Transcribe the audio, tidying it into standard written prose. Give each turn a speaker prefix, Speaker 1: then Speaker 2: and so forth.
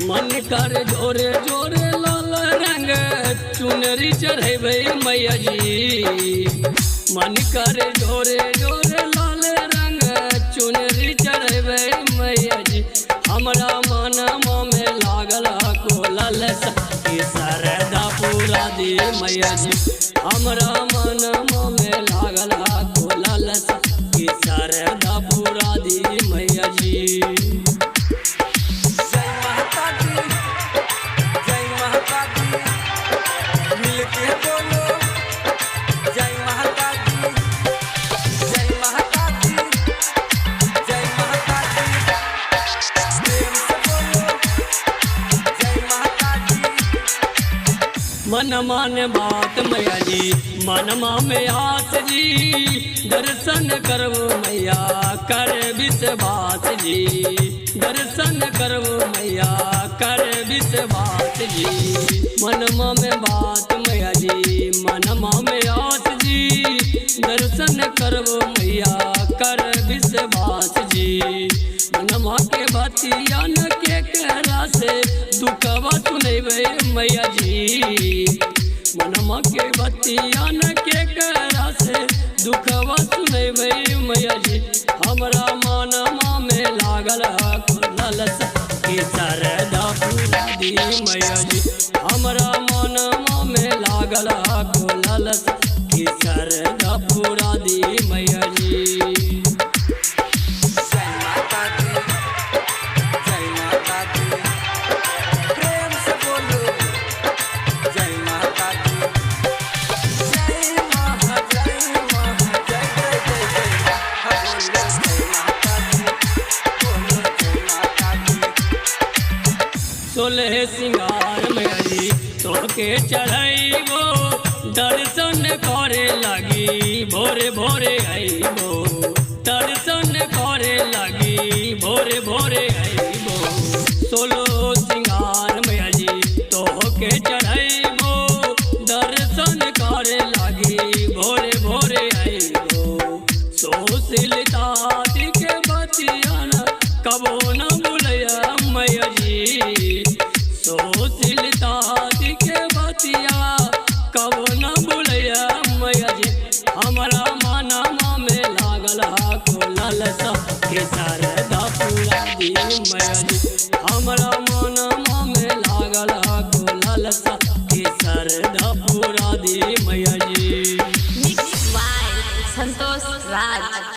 Speaker 1: मन कर जोरे जोरे लाल रंग चुनरी चढ़ेबे मैया जी। मन कर जोरे जोरे लाल रंग चुनरी चढ़ेबे मैया जी। हमरा मनवा में लागल को लालसा कि सरदा पूरा दी मैया जी। हमरा मनवा में लागल को लालसा कि सरदा पूरा दी मैया जी। मन मान बात मैया जी, मनमा में आस जी। दर्शन करबो मैया कर विश्वास जी। दर्शन करबो मैया कर विश्वास जी। मनमा में बात मैया जी, मनमा में आस जी। दर्शन करबो मैया कर विश्वास जी। मनमा के बतिया न के करा से दुखवा सुनेबे मैया जी। मनमा के बतिया न के करा से दुखवा सुनेबे मैया जी। हमरा मनमा में लागल लालसा कि सरदा पूरा दी मैया जी। हमरा मनमा में लागल लालसा कि सरदा पूरा दी मैया जी। सोलह सिंगार मैया जी तोके चढ़ाइबो। दर्शन करे लगी भोरे भोरे आइबो। दर्शन करे लगी भोरे भोरे आइबो। सोलह सिंगार मैया जी तोके चढ़ाइबो। दर्शन करे लगी भोरे भोरे आइबो। सोशीलता के बतिया न कबो न भूलैया मैया जी। सोशीलता के बतिया कबो न भूलैया मैया जी। हमरा मनमा में लागल को लालसा कि सरदा पूरा दी मैया जी। हमरा मनमा में लागल को लालसा कि सरदा पूरा दी मैया जी।
Speaker 2: संतोष राज।